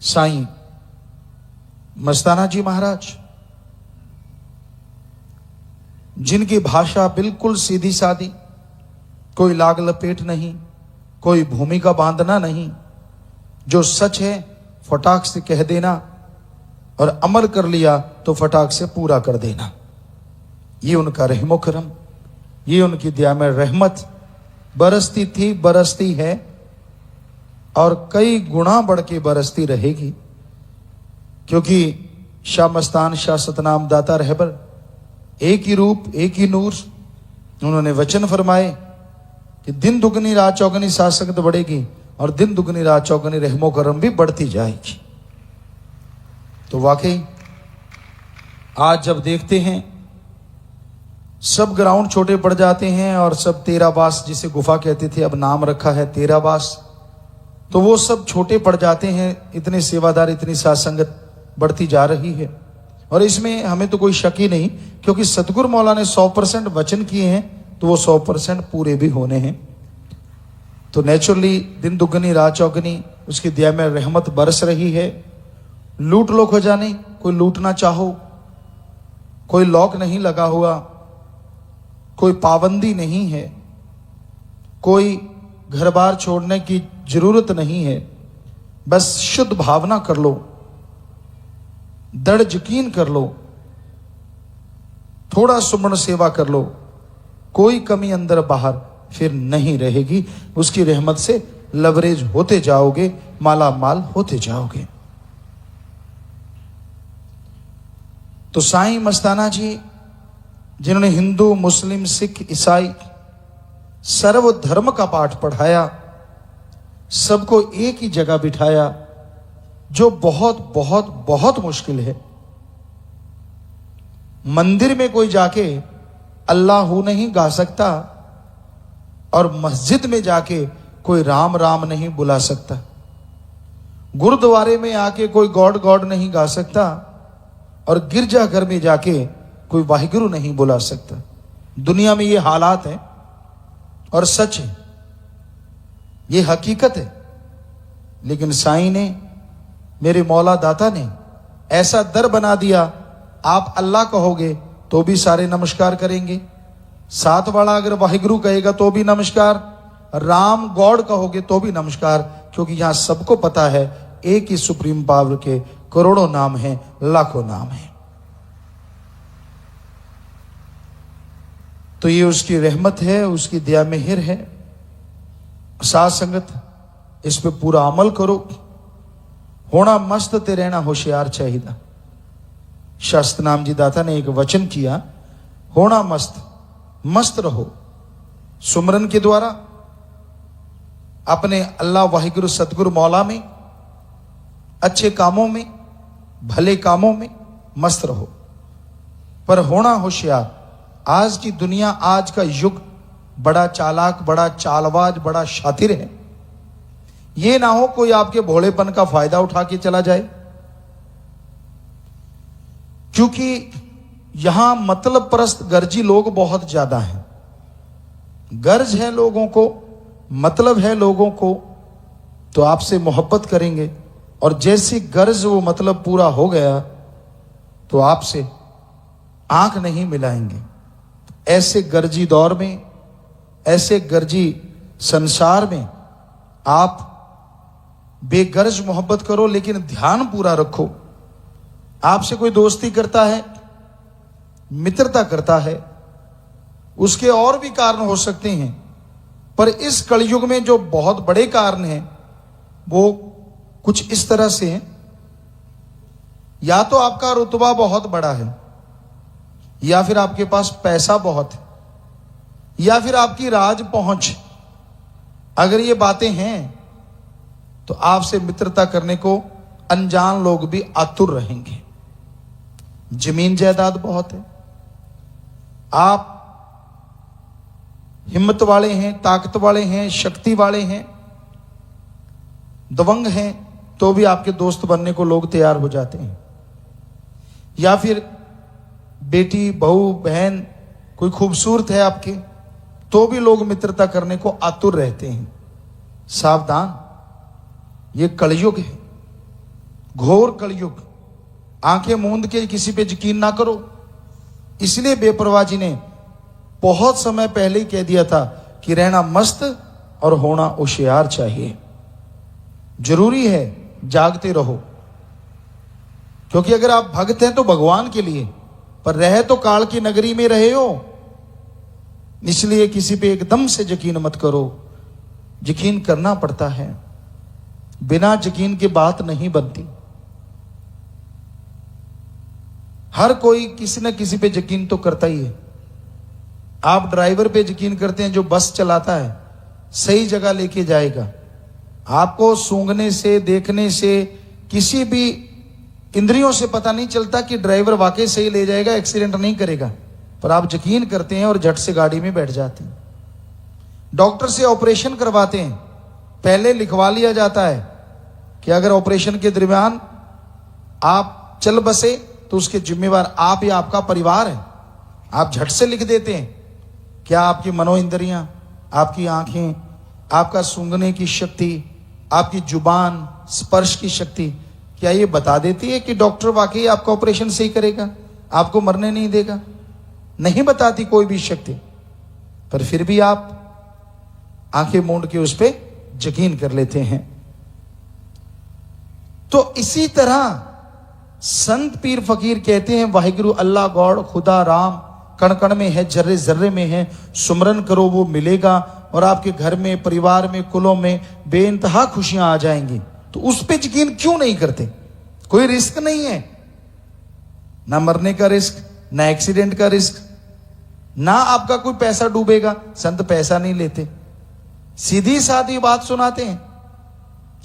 साईं मस्ताना जी महाराज, जिनकी भाषा बिल्कुल सीधी सादी, कोई लाग लपेट नहीं, कोई भूमिका बांधना नहीं, जो सच है फटाक से कह देना और अमल कर लिया तो फटाक से पूरा कर देना। ये उनका रहमो करम, ये उनकी दया में रहमत बरसती थी, बरसती है और कई गुना बढ़ के बरसती रहेगी। क्योंकि शाह मस्तान शाह सतनाम दाता रहबर एक ही रूप एक ही नूर। उन्होंने वचन फरमाए कि दिन दुगनी रात चौगनी साथ संगत बढ़ेगी और दिन दुगनी रात चौगनी रहमो करम भी बढ़ती जाएगी। तो वाकई आज जब देखते हैं सब ग्राउंड छोटे पड़ जाते हैं और सब तेराबास, जिसे गुफा कहते थे अब नाम रखा है तेराबास, तो वो सब छोटे पड़ जाते हैं। इतने सेवादार, इतनी साथ संगत बढ़ती जा रही है और इसमें हमें तो कोई शक ही नहीं, क्योंकि सतगुरु मौला ने 100% वचन किए हैं तो वो 100% पूरे भी होने हैं। तो नेचुरली दिन दुगनी रात चौगनी उसकी दया में रहमत बरस रही है। लूट लो खजाने, कोई लूटना चाहो, कोई लॉक नहीं लगा हुआ, कोई पाबंदी नहीं है, कोई घर बार छोड़ने की जरूरत नहीं है। बस शुद्ध भावना कर लो, दृढ़ यकीन कर लो, थोड़ा सुमन सेवा कर लो, कोई कमी अंदर बाहर फिर नहीं रहेगी। उसकी रहमत से लवरेज होते जाओगे, माला माल होते जाओगे। तो साईं मस्ताना जी, जिन्होंने हिंदू मुस्लिम सिख ईसाई सर्व धर्म का पाठ पढ़ाया, सबको एक ही जगह बिठाया, जो बहुत बहुत बहुत मुश्किल है। मंदिर में कोई जाके अल्लाहू नहीं गा सकता और मस्जिद में जाके कोई राम राम नहीं बुला सकता। गुरुद्वारे में आके कोई गॉड गॉड नहीं गा सकता और गिरजाघर में जाके कोई वाहिगुरु नहीं बुला सकता। दुनिया में ये हालात है और सच है, ये हकीकत है। लेकिन साईं ने, मेरे मौला दाता ने ऐसा दर बना दिया, आप अल्लाह कहोगे तो भी सारे नमस्कार करेंगे, साथ वाला अगर वाहिगुरु कहेगा तो भी नमस्कार, राम गॉड कहोगे तो भी नमस्कार, क्योंकि यहां सबको पता है एक ही सुप्रीम पावर के करोड़ों नाम हैं, लाखों नाम हैं। तो ये उसकी रहमत है, उसकी दया मेहर है। साथ संगत इस पे पूरा अमल करो। होना मस्त ते रहना होशियार चाहिए। शास्त्र नाम जी दाता ने एक वचन किया, होना मस्त, मस्त रहो सुमरन के द्वारा, अपने अल्लाह वाहिगुरु सतगुरु मौला में, अच्छे कामों में, भले कामों में मस्त रहो। पर होना होशियार। आज की दुनिया, आज का युग बड़ा चालाक, बड़ा चालबाज, बड़ा शातिर है। ये ना हो कोई आपके भोलेपन का फायदा उठा के चला जाए, क्योंकि यहां मतलब परस्त गर्जी लोग बहुत ज्यादा हैं। गर्ज है लोगों को, मतलब है लोगों को, तो आपसे मोहब्बत करेंगे और जैसी गर्ज वो मतलब पूरा हो गया तो आपसे आंख नहीं मिलाएंगे। ऐसे गर्जी दौर में, ऐसे गर्जी संसार में आप बेगर्ज मोहब्बत करो, लेकिन ध्यान पूरा रखो। आपसे कोई दोस्ती करता है, मित्रता करता है, उसके और भी कारण हो सकते हैं, पर इस कलयुग में जो बहुत बड़े कारण हैं वो कुछ इस तरह से हैं। या तो आपका रुतबा बहुत बड़ा है, या फिर आपके पास पैसा बहुत है, या फिर आपकी राज पहुंच। अगर ये बातें हैं तो आपसे मित्रता करने को अनजान लोग भी आतुर रहेंगे। जमीन जायदाद बहुत है, आप हिम्मत वाले हैं, ताकत वाले हैं, शक्ति वाले हैं, दबंग हैं, तो भी आपके दोस्त बनने को लोग तैयार हो जाते हैं। या फिर बेटी, बहू, बहन कोई खूबसूरत है आपके, तो भी लोग मित्रता करने को आतुर रहते हैं। सावधान, ये कलयुग है। घोर कलयुग, आंखें मूंद के किसी पे यकीन ना करो। इसलिए बेपरवाह जी ने बहुत समय पहले ही कह दिया था कि रहना मस्त और होना होशियार चाहिए। जरूरी है जागते रहो, क्योंकि अगर आप भक्त हैं तो भगवान के लिए, पर रहे तो काल की नगरी में रहे हो। इसलिए किसी पे एकदम से यकीन मत करो। यकीन करना पड़ता है, बिना यकीन के बात नहीं बनती। हर कोई किसी न किसी पे यकीन तो करता ही है। आप ड्राइवर पे यकीन करते हैं जो बस चलाता है, सही जगह लेके जाएगा। आपको सूंघने से, देखने से, किसी भी इंद्रियों से पता नहीं चलता कि ड्राइवर वाकई सही ले जाएगा, एक्सीडेंट नहीं करेगा, पर आप यकीन करते हैं और झट से गाड़ी में बैठ जाते हैं। डॉक्टर से ऑपरेशन करवाते हैं, पहले लिखवा लिया जाता है कि अगर ऑपरेशन के दरमियान आप चल बसे तो उसके जिम्मेवार आप या आपका परिवार है। आप झट से लिख देते हैं। क्या आपकी मनोइंद्रियां, आपकी आंखें, आपका सूंघने की शक्ति, आपकी जुबान, स्पर्श की शक्ति, क्या ये बता देती है कि डॉक्टर वाकई आपका ऑपरेशन सही करेगा, आपको मरने नहीं देगा? नहीं बताती कोई भी शक्ति, पर फिर भी आप आंखें मूंद के उस पर यकीन कर लेते हैं। तो इसी तरह संत पीर फकीर कहते हैं, वाहिगुरु अल्लाह गॉड खुदा राम कण कण में है, जर्रे जर्रे में है, सुमरन करो वो मिलेगा और आपके घर में, परिवार में, कुलों में बेइंतहा खुशियां आ जाएंगी। तो उस पे यकीन क्यों नहीं करते? कोई रिस्क नहीं है, ना मरने का रिस्क, ना एक्सीडेंट का रिस्क, ना आपका कोई पैसा डूबेगा। संत पैसा नहीं लेते, सीधी सादी बात सुनाते हैं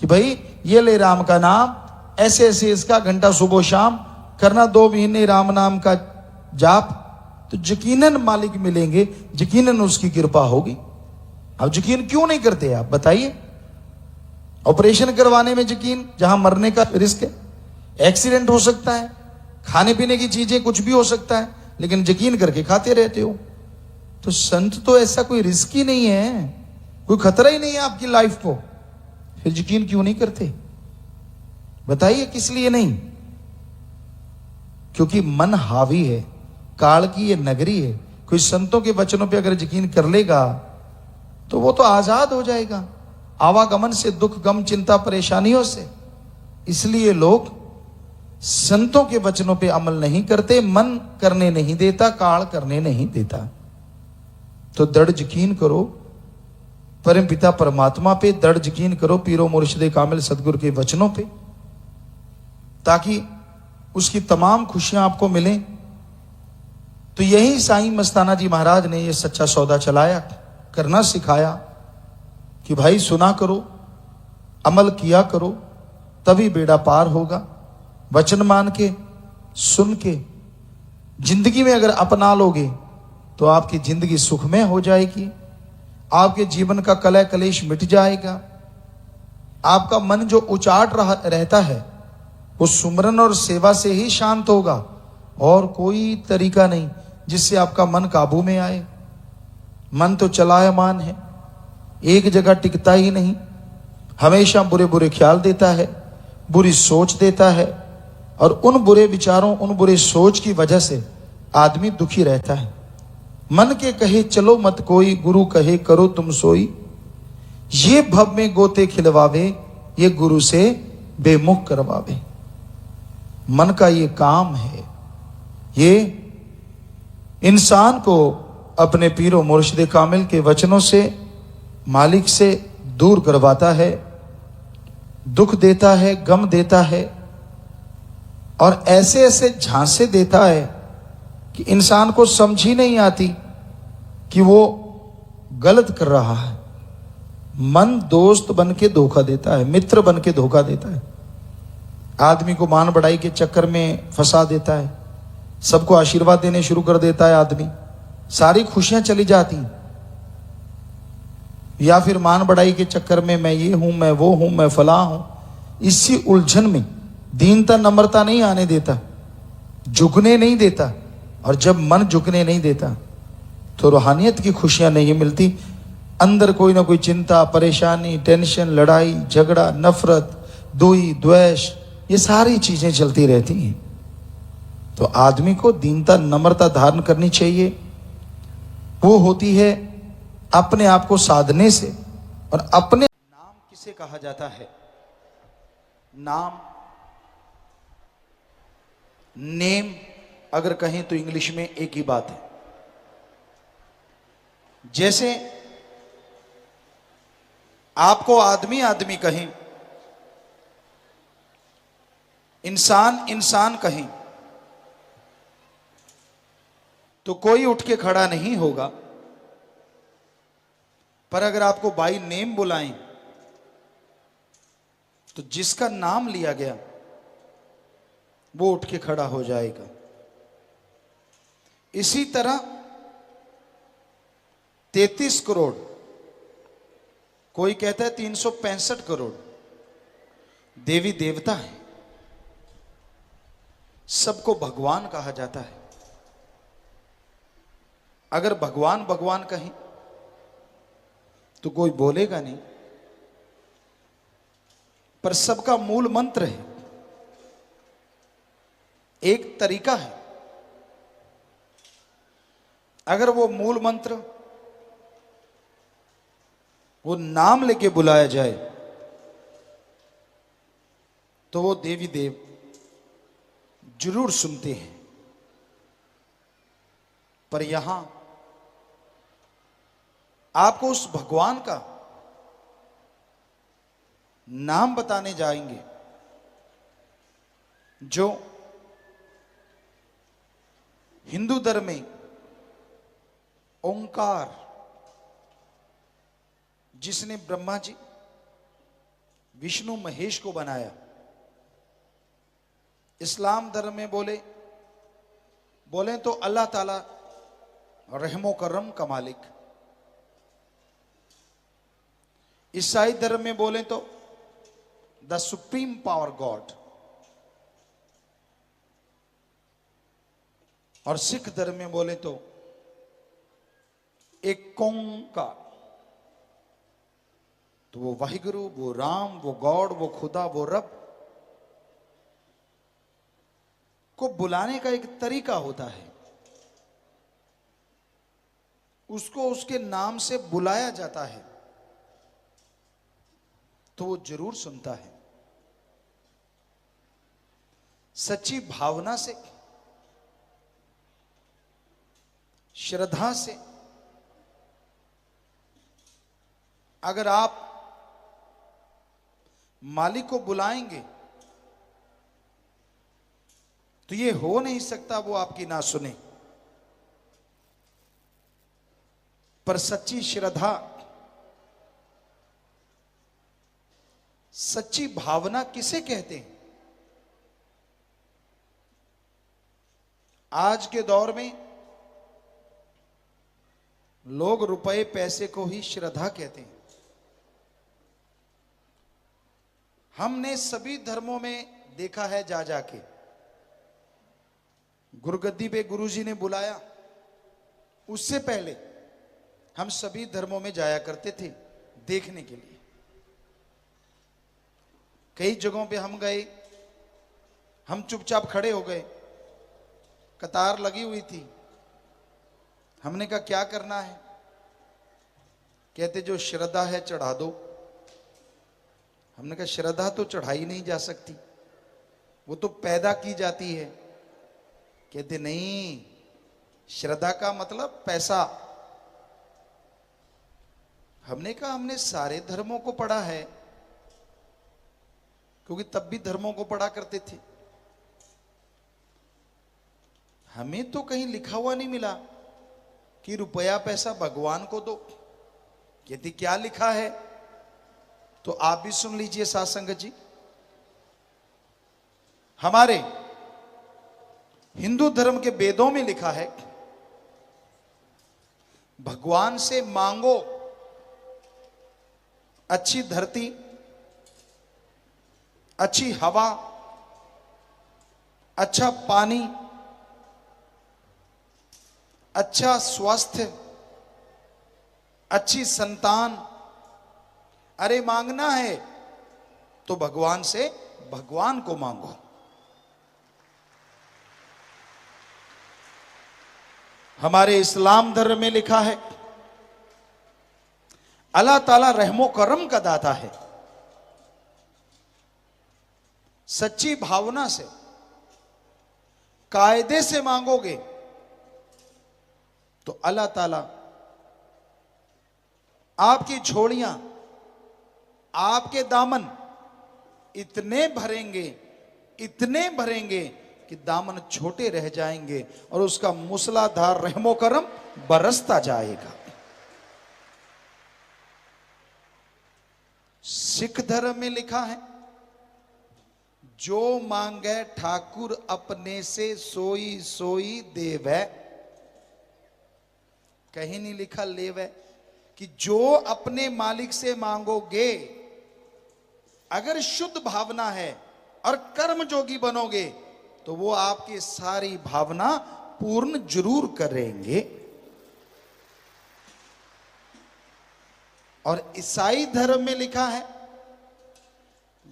कि भाई ये ले राम का नाम, ऐसे ऐसे इसका घंटा सुबह शाम करना, 2 महीने राम नाम का जाप, तो यकीनन मालिक मिलेंगे, यकीनन उसकी कृपा होगी। अब यकीन क्यों नहीं करते आप बताइए? ऑपरेशन करवाने में यकीन, जहां मरने का रिस्क है, एक्सीडेंट हो सकता है, खाने पीने की चीजें कुछ भी हो सकता है, लेकिन यकीन करके खाते रहते हो। तो संत तो ऐसा कोई रिस्क ही नहीं है, कोई खतरा ही नहीं है आपकी लाइफ को, फिर यकीन क्यों नहीं करते बताइए? किस लिए नहीं? क्योंकि मन हावी है, काल की ये नगरी है। कोई संतों के वचनों पे अगर यकीन कर लेगा तो वो तो आजाद हो जाएगा आवागमन से, दुख गम चिंता परेशानियों से। इसलिए लोग संतों के वचनों पे अमल नहीं करते, मन करने नहीं देता, काल करने नहीं देता। तो दृढ़ यकीन करो परम पिता परमात्मा पे, दृढ़ यकीन करो पीरो मुर्शिदे कामिल सदगुरु के वचनों पे, ताकि उसकी तमाम खुशियां आपको मिलें। तो यही साईं मस्ताना जी महाराज ने ये सच्चा सौदा चलाया, करना सिखाया कि भाई सुना करो, अमल किया करो, तभी बेड़ा पार होगा। वचन मान के, सुन के जिंदगी में अगर अपना लोगे तो आपकी जिंदगी सुखमय हो जाएगी, आपके जीवन का कलह कलेश मिट जाएगा। आपका मन जो उचाट रहता है वो सुमरन और सेवा से ही शांत होगा, और कोई तरीका नहीं जिससे आपका मन काबू में आए। मन तो चलायमान है, एक जगह टिकता ही नहीं, हमेशा बुरे बुरे ख्याल देता है, बुरी सोच देता है, और उन बुरे विचारों, उन बुरे सोच की वजह से आदमी दुखी रहता है। मन के कहे चलो मत कोई, गुरु कहे करो तुम सोई, ये भव में गोते खिलवावे, ये गुरु से बेमुख करवावे। मन का ये काम है, ये इंसान को अपने पीरो मुर्शिदे कामिल के वचनों से, मालिक से दूर करवाता है, दुख देता है, गम देता है, और ऐसे ऐसे झांसे देता है कि इंसान को समझ ही नहीं आती कि वो गलत कर रहा है। मन दोस्त बन के धोखा देता है, मित्र बन के धोखा देता है, आदमी को मान बढ़ाई के चक्कर में फंसा देता है, सबको आशीर्वाद देने शुरू कर देता है आदमी, सारी खुशियां चली जाती। या फिर मान बढ़ाई के चक्कर में मैं ये हूं, मैं वो हूं, मैं फला हूं, इसी उलझन में दीनता नम्रता नहीं आने देता, झुकने नहीं देता। और जब मन झुकने नहीं देता तो रूहानियत की खुशियां नहीं मिलती, अंदर कोई ना कोई चिंता, परेशानी, टेंशन, लड़ाई झगड़ा, नफरत, दुई, द्वेष, ये सारी चीजें चलती रहती हैं। तो आदमी को दीनता नम्रता धारण करनी चाहिए। वो होती है अपने आप को साधने से। और अपने नाम किसे कहा जाता है? नाम, नेम अगर कहें तो इंग्लिश में एक ही बात है। जैसे आपको आदमी आदमी कहें, इंसान इंसान कहें, तो कोई उठ के खड़ा नहीं होगा। पर अगर आपको बाय नेम बुलाएं तो जिसका नाम लिया गया वो उठ के खड़ा हो जाएगा। इसी तरह 33 करोड़, कोई कहता है 365 करोड़ देवी देवता है, सबको भगवान कहा जाता है। अगर भगवान भगवान कहें तो कोई बोलेगा नहीं, पर सबका मूल मंत्र है, एक तरीका है। अगर वो मूल मंत्र, वो नाम लेके बुलाया जाए तो वो देवी देव जरूर सुनते हैं। पर यहां आपको उस भगवान का नाम बताने जाएंगे जो हिंदू धर्म में ओंकार, जिसने ब्रह्मा जी विष्णु महेश को बनाया। इस्लाम धर्म में बोले तो अल्लाह ताला रहमो करम का मालिक। ईसाई धर्म में बोले तो द सुप्रीम पावर गॉड। और सिख धर्म में बोले तो एक ओंकार। तो वो वाहिगुरु, वो राम, वो गॉड, वो खुदा, वो रब को बुलाने का एक तरीका होता है। उसको उसके नाम से बुलाया जाता है तो वो जरूर सुनता है। सच्ची भावना से, श्रद्धा से अगर आप मालिक को बुलाएंगे तो ये हो नहीं सकता वो आपकी ना सुने। पर सच्ची श्रद्धा, सच्ची भावना किसे कहते हैं? आज के दौर में लोग रुपए पैसे को ही श्रद्धा कहते हैं। हमने सभी धर्मों में देखा है, जा जाके गुरुगद्दी पे गुरुजी ने बुलाया, उससे पहले हम सभी धर्मों में जाया करते थे देखने के लिए। कई जगहों पे हम गए, हम चुपचाप खड़े हो गए, कतार लगी हुई थी। हमने कहा क्या करना है? कहते जो श्रद्धा है चढ़ा दो। हमने कहा श्रद्धा तो चढ़ाई नहीं जा सकती, वो तो पैदा की जाती है। कहते नहीं, श्रद्धा का मतलब पैसा। हमने कहा हमने सारे धर्मों को पढ़ा है, क्योंकि तब भी धर्मों को पढ़ा करते थे। हमें तो कहीं लिखा हुआ नहीं मिला कि रुपया पैसा भगवान को दो। कहती क्या लिखा है? तो आप भी सुन लीजिए साथ संगत जी। हमारे हिंदू धर्म के वेदों में लिखा है, भगवान से मांगो अच्छी धरती, अच्छी हवा, अच्छा पानी, अच्छा स्वास्थ्य, अच्छी संतान। अरे मांगना है तो भगवान से भगवान को मांगो। हमारे इस्लाम धर्म में लिखा है अल्लाह ताला रहमो करम का दाता है। सच्ची भावना से, कायदे से मांगोगे तो अल्लाह ताला आपकी झोलियां, आपके दामन इतने भरेंगे, इतने भरेंगे कि दामन छोटे रह जाएंगे और उसका मूसलाधार रहमो करम बरसता जाएगा। सिख धर्म में लिखा है जो मांगे ठाकुर अपने से सोई सोई देवै। कहीं नहीं लिखा लेवै, कि जो अपने मालिक से मांगोगे, अगर शुद्ध भावना है और कर्म जोगी बनोगे तो वो आपकी सारी भावना पूर्ण जरूर करेंगे। और ईसाई धर्म में लिखा है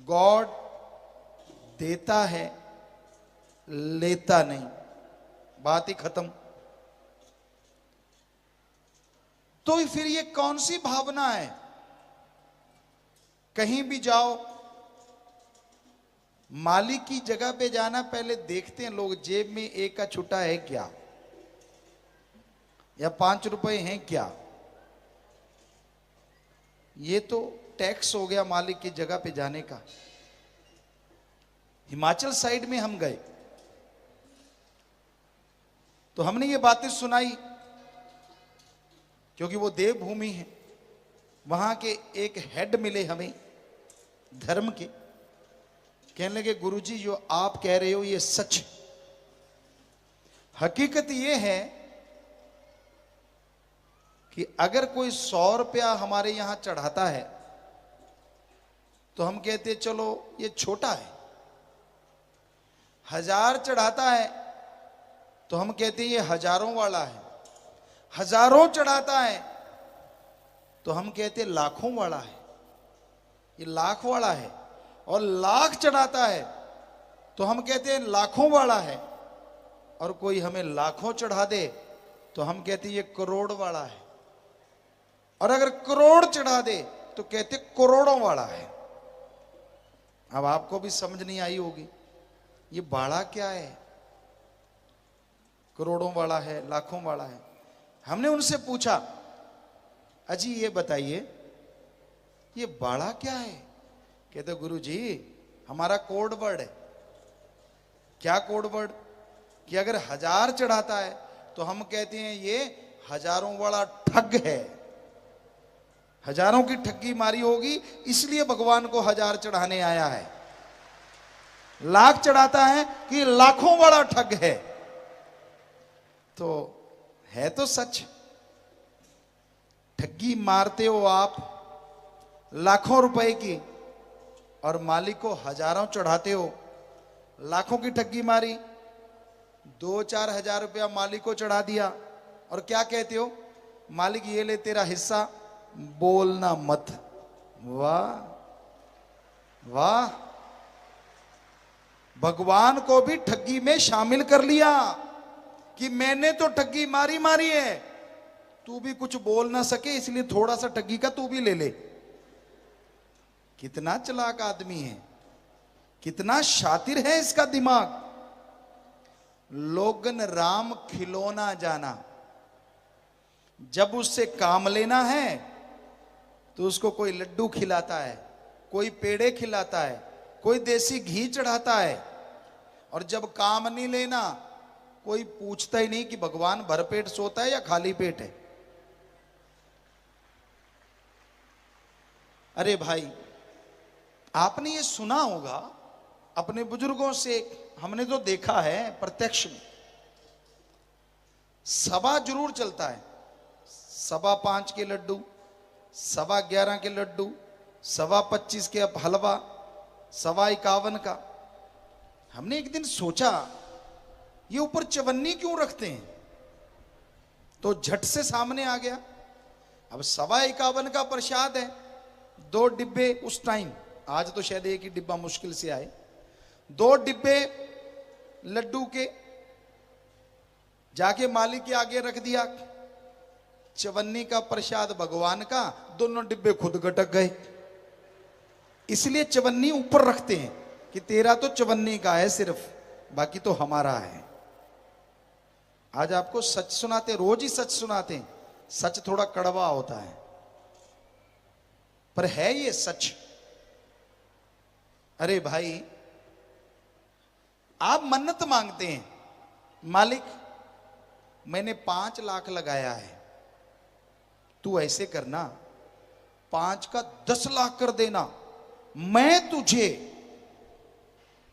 गॉड देता है लेता नहीं, बात ही खत्म। तो फिर ये कौन सी भावना है? कहीं भी जाओ, मालिक की जगह पे जाना, पहले देखते हैं लोग जेब में एक का छुट्टा है क्या, या 5 रुपए हैं क्या। ये तो टैक्स हो गया मालिक की जगह पे जाने का। हिमाचल साइड में हम गए तो हमने ये बातें सुनाई, क्योंकि वो देवभूमि है। वहां के एक हेड मिले हमें धर्म के, कहने लगे गुरुजी जो आप कह रहे हो ये सच है। हकीकत ये है कि अगर कोई 100 रुपया हमारे यहां चढ़ाता है तो हम कहते चलो ये छोटा है। 1000 चढ़ाता है तो हम कहते हैं ये हजारों वाला है। हजारों चढ़ाता है तो हम कहते लाखों वाला है, ये लाख वाला है। और लाख चढ़ाता है तो हम कहते हैं लाखों वाला है। और कोई हमें लाखों चढ़ा दे तो हम कहते हैं ये करोड़ वाला है। और अगर करोड़ चढ़ा दे तो कहते करोड़ों वाला है। अब आपको भी समझ नहीं आई होगी ये बाड़ा क्या है, करोड़ों वाला है, लाखों वाला है। हमने उनसे पूछा अजी ये बताइए ये बाड़ा क्या है? कहते गुरु जी हमारा कोड वर्ड है। क्या कोड वर्ड? कि अगर 1000 चढ़ाता है तो हम कहते हैं ये हजारों वाला ठग है, हजारों की ठगी मारी होगी इसलिए भगवान को 1000 चढ़ाने आया है। लाख चढ़ाता है कि लाखों वाला ठग है। तो है तो सच, ठगी मारते हो आप लाखों रुपए की और मालिक को हजारों चढ़ाते हो। लाखों की ठगी मारी, 2-4 हजार रुपया मालिक को चढ़ा दिया और क्या कहते हो? मालिक ये ले तेरा हिस्सा, बोलना मत। वाह वाह, भगवान को भी ठगी में शामिल कर लिया कि मैंने तो ठगी मारी मारी है, तू भी कुछ बोल ना सके इसलिए थोड़ा सा ठगी का तू भी ले ले। कितना चालाक आदमी है, कितना शातिर है इसका दिमाग। लोगन राम खिलौना जाना, जब उससे काम लेना है तो उसको कोई लड्डू खिलाता है, कोई पेड़े खिलाता है, कोई देसी घी चढ़ाता है। और जब काम नहीं लेना कोई पूछता ही नहीं कि भगवान भरपेट सोता है या खाली पेट है। अरे भाई आपने ये सुना होगा अपने बुजुर्गों से, हमने तो देखा है प्रत्यक्ष में। सवा जरूर चलता है, 5.25 के लड्डू, 11.25 के लड्डू, 25.25 के हलवा, 51.25 का। हमने एक दिन सोचा ये ऊपर चवन्नी क्यों रखते हैं, तो झट से सामने आ गया अब 51.25 का प्रसाद है, 2 डिब्बे उस टाइम, आज तो शायद एक ही डिब्बा मुश्किल से आए, 2 डिब्बे लड्डू के जाके मालिक के आगे रख दिया, चवन्नी का प्रसाद भगवान का, दोनों डिब्बे खुद गटक गए। इसलिए चवन्नी ऊपर रखते हैं कि तेरा तो चवन्नी का है सिर्फ, बाकी तो हमारा है। आज आपको सच सुनाते, रोज ही सच सुनाते हैं। सच थोड़ा कड़वा होता है, पर है ये सच। अरे भाई, आप मन्नत मांगते हैं, मालिक मैंने 5 लाख लगाया है, तू ऐसे करना 5 का 10 लाख कर देना, मैं तुझे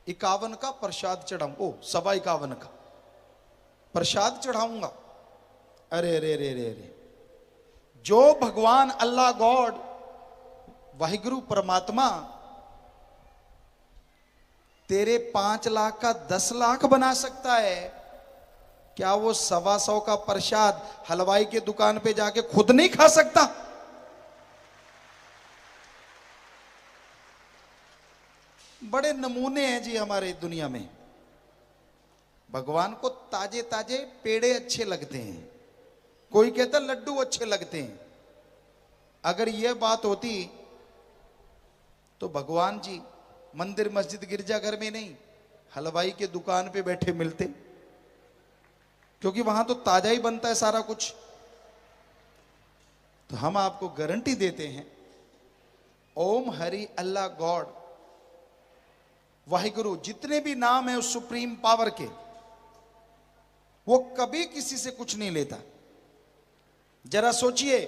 51 का प्रसाद चढ़ाऊं, ओ 51.25 का प्रसाद चढ़ाऊंगा। अरे रे रे रे रे, जो भगवान अल्लाह गॉड वाहिगुरु परमात्मा तेरे 5 लाख का 10 लाख बना सकता है, क्या वो 125 का प्रसाद हलवाई के दुकान पे जाके खुद नहीं खा सकता? बड़े नमूने हैं जी हमारे दुनिया में। भगवान को ताजे ताजे पेड़े अच्छे लगते हैं, कोई कहता लड्डू अच्छे लगते हैं। अगर यह बात होती तो भगवान जी मंदिर मस्जिद गिरजाघर में नहीं, हलवाई के दुकान पे बैठे मिलते, क्योंकि वहां तो ताजा ही बनता है सारा कुछ। तो हम आपको गारंटी देते हैं, ओम हरि अल्लाह गॉड वाहिगुरु जितने भी नाम है उस सुप्रीम पावर के, वो कभी किसी से कुछ नहीं लेता। जरा सोचिए,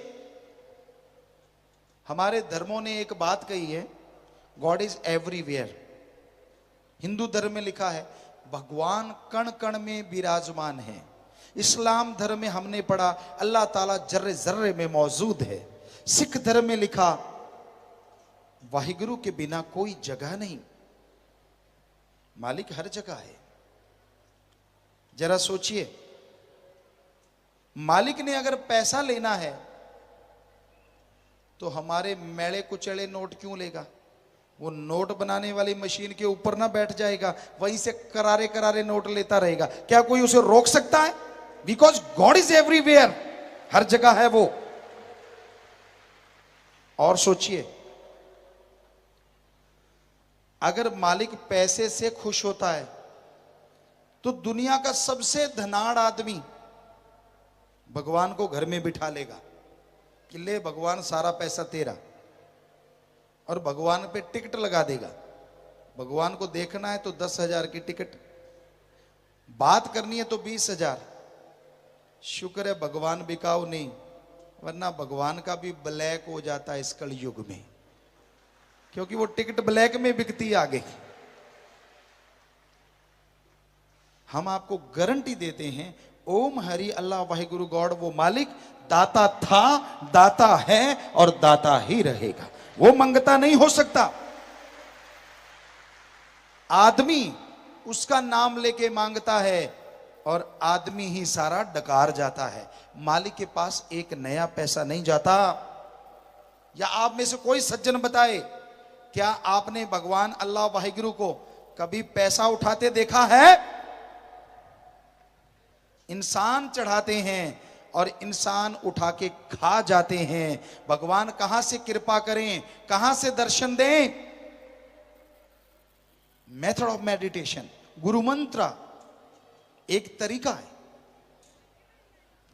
हमारे धर्मों ने एक बात कही है, गॉड इज एवरीवेयर। हिंदू धर्म में लिखा है भगवान कण कण में विराजमान है। इस्लाम धर्म में हमने पढ़ा अल्लाह ताला जर्रे जर्रे में मौजूद है। सिख धर्म में लिखा वाहिगुरु के बिना कोई जगह नहीं, मालिक हर जगह है। जरा सोचिए, मालिक ने अगर पैसा लेना है तो हमारे मैले कुचले नोट क्यों लेगा? वो नोट बनाने वाली मशीन के ऊपर ना बैठ जाएगा, वहीं से करारे करारे नोट लेता रहेगा? क्या कोई उसे रोक सकता है? बिकॉज गॉड इज एवरीवेयर, हर जगह है वो। और सोचिए, अगर मालिक पैसे से खुश होता है तो दुनिया का सबसे धनाढ़ आदमी भगवान को घर में बिठा लेगा कि ले भगवान सारा पैसा तेरा, और भगवान पे टिकट लगा देगा। भगवान को देखना है तो 10,000 की टिकट, बात करनी है तो 20,000। शुक्र है भगवान बिकाऊ नहीं, वरना भगवान का भी ब्लैक हो जाता है इस कलयुग में, क्योंकि वो टिकट ब्लैक में बिकती है आगे। हम आपको गारंटी देते हैं, ओम हरि अल्लाह वाहिगुरु गॉड वो मालिक दाता था, दाता है और दाता ही रहेगा। वो मंगता नहीं हो सकता। आदमी उसका नाम लेके मांगता है और आदमी ही सारा डकार जाता है। मालिक के पास एक नया पैसा नहीं जाता। या आप में से कोई सज्जन बताए, क्या आपने भगवान अल्लाह वाहिगुरु को कभी पैसा उठाते देखा है? इंसान चढ़ाते हैं और इंसान उठा के खा जाते हैं। भगवान कहां से कृपा करें, कहां से दर्शन दें? मेथड ऑफ मेडिटेशन, गुरु मंत्र एक तरीका है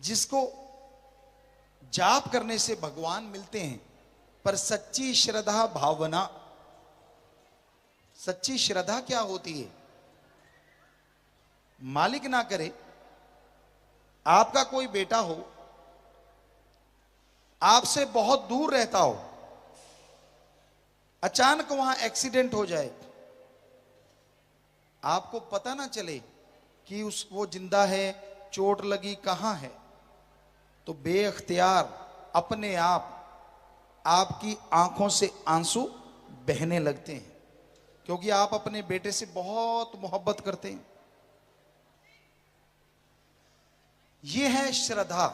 जिसको जाप करने से भगवान मिलते हैं, पर सच्ची श्रद्धा भावना। सच्ची श्रद्धा क्या होती है? मालिक ना करे, आपका कोई बेटा हो, आपसे बहुत दूर रहता हो, अचानक वहां एक्सीडेंट हो जाए, आपको पता ना चले कि वो जिंदा है, चोट लगी कहां है, तो बेअख्तियार अपने आप आपकी आंखों से आंसू बहने लगते हैं, क्योंकि आप अपने बेटे से बहुत मोहब्बत करते हैं। ये है श्रद्धा,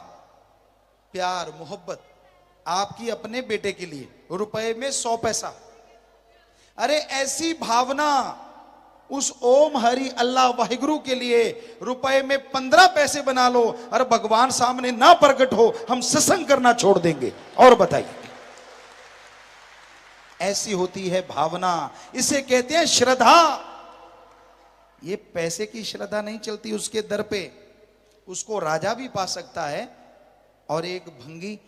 प्यार, मोहब्बत आपकी अपने बेटे के लिए। रुपए में 100 पैसा, अरे ऐसी भावना उस ओम हरि अल्लाह वाहिगुरु के लिए रुपए में 15 पैसे बना लो और भगवान सामने ना प्रकट हो, हम सत्संग करना छोड़ देंगे। और बताइए, ऐसी होती है भावना, इसे कहते हैं श्रद्धा। ये पैसे की श्रद्धा नहीं चलती उसके दर पे, उसको राजा भी पा सकता है और एक भंगी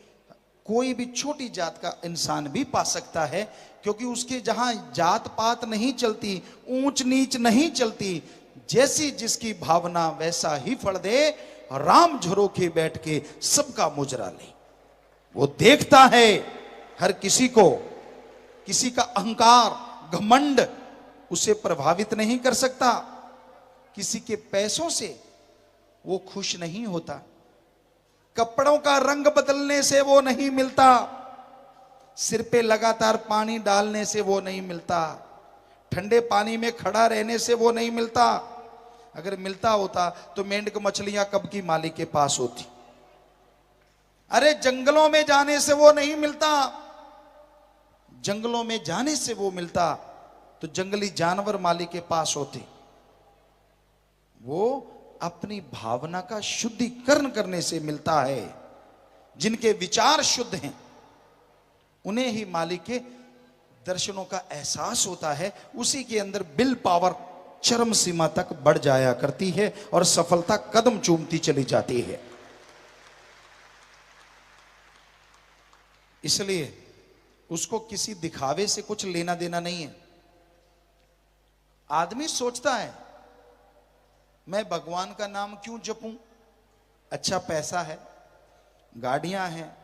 कोई भी छोटी जात का इंसान भी पा सकता है, क्योंकि उसके जहां जात पात नहीं चलती, ऊंच नीच नहीं चलती, जैसी जिसकी भावना वैसा ही फल दे। राम झरोखे बैठ के सबका मुजरा ले, वो देखता है हर किसी को, किसी का अहंकार घमंड उसे प्रभावित नहीं कर सकता, किसी के पैसों से वो खुश नहीं होता, कपड़ों का रंग बदलने से वो नहीं मिलता, सिर पे लगातार पानी डालने से वो नहीं मिलता, ठंडे पानी में खड़ा रहने से वो नहीं मिलता। अगर मिलता होता तो मेंढक मछलियां कब की मालिक के पास होती। अरे जंगलों में जाने से वो नहीं मिलता, जंगलों में जाने से वो मिलता तो जंगली जानवर मालिक के पास होते। वो अपनी भावना का शुद्धिकरण करने से मिलता है। जिनके विचार शुद्ध हैं उन्हें ही मालिक के दर्शनों का एहसास होता है। उसी के अंदर विल पावर चरम सीमा तक बढ़ जाया करती है और सफलता कदम चूमती चली जाती है। इसलिए उसको किसी दिखावे से कुछ लेना देना नहीं है। आदमी सोचता है मैं भगवान का नाम क्यों जपूं, अच्छा पैसा है, गाड़ियां हैं,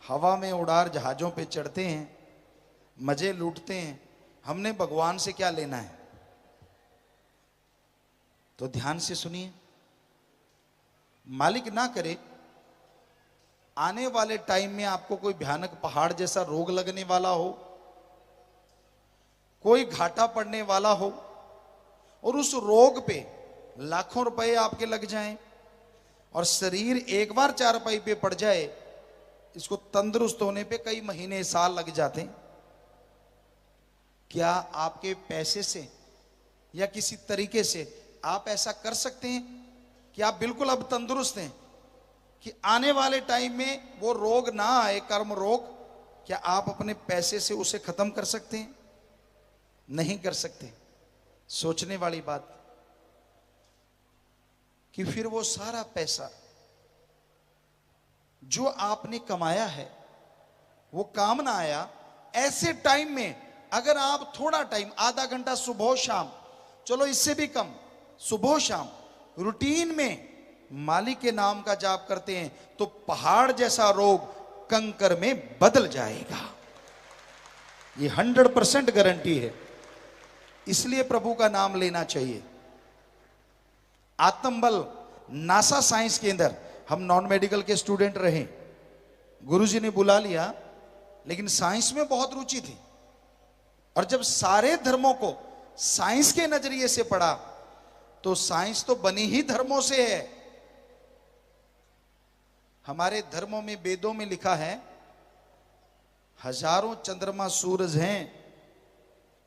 हवा में उड़ार जहाजों पे चढ़ते हैं, मजे लूटते हैं, हमने भगवान से क्या लेना है। तो ध्यान से सुनिए, मालिक ना करे आने वाले टाइम में आपको कोई भयानक पहाड़ जैसा रोग लगने वाला हो, कोई घाटा पड़ने वाला हो और उस रोग पे लाखों रुपए आपके लग जाएं और शरीर एक बार चारपाई पे पड़ जाए, इसको तंदुरुस्त होने पे कई महीने साल लग जाते हैं। क्या आपके पैसे से या किसी तरीके से आप ऐसा कर सकते हैं कि आप बिल्कुल अब तंदुरुस्त हैं कि आने वाले टाइम में वो रोग ना आए, कर्म रोग? क्या आप अपने पैसे से उसे खत्म कर सकते हैं? नहीं कर सकते। सोचने वाली बात कि फिर वो सारा पैसा जो आपने कमाया है वो काम ना आया। ऐसे टाइम में अगर आप थोड़ा टाइम, आधा घंटा सुबह शाम, चलो इससे भी कम, सुबह शाम रूटीन में मालिक के नाम का जाप करते हैं तो पहाड़ जैसा रोग कंकर में बदल जाएगा। ये 100% गारंटी है। इसलिए प्रभु का नाम लेना चाहिए। आत्मबल नासा साइंस के अंदर हम नॉन मेडिकल के स्टूडेंट रहे, गुरुजी ने बुला लिया, लेकिन साइंस में बहुत रुचि थी और जब सारे धर्मों को साइंस के नजरिए से पढ़ा तो साइंस तो बनी ही धर्मों से है। हमारे धर्मों में, वेदों में लिखा है हजारों चंद्रमा सूरज हैं।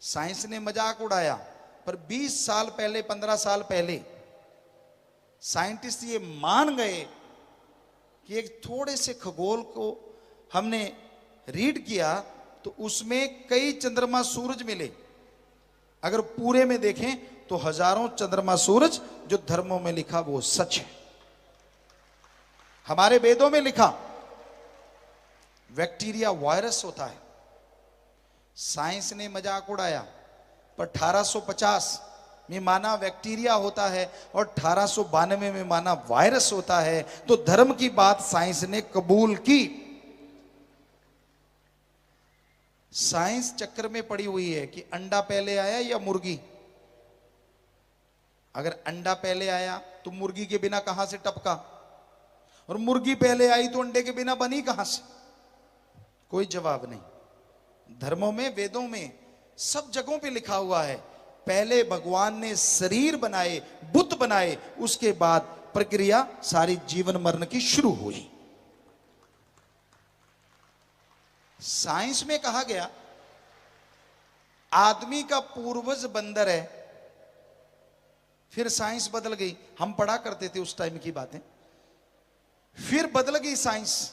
साइंस ने मजाक उड़ाया, पर 20 साल पहले, 15 साल पहले साइंटिस्ट ये मान गए कि एक थोड़े से खगोल को हमने रीड किया तो उसमें कई चंद्रमा सूरज मिले। अगर पूरे में देखें तो हजारों चंद्रमा सूरज जो धर्मों में लिखा वो सच है। हमारे वेदों में लिखा बैक्टीरिया वायरस होता है। साइंस ने मजाक उड़ाया, पर 1850 में माना बैक्टीरिया होता है और 1892 में माना वायरस होता है। तो धर्म की बात साइंस ने कबूल की। साइंस चक्कर में पड़ी हुई है कि अंडा पहले आया या मुर्गी। अगर अंडा पहले आया तो मुर्गी के बिना कहां से टपका, और मुर्गी पहले आई तो अंडे के बिना बनी कहां से? कोई जवाब नहीं। धर्मों में, वेदों में, सब जगहों पे लिखा हुआ है पहले भगवान ने शरीर बनाए, बुत बनाए, उसके बाद प्रक्रिया सारी जीवन मरण की शुरू हुई। साइंस में कहा गया आदमी का पूर्वज बंदर है फिर साइंस बदल गई, हम पढ़ा करते थे उस टाइम की बातें। फिर बदल गई साइंस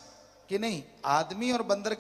कि नहीं, आदमी और बंदर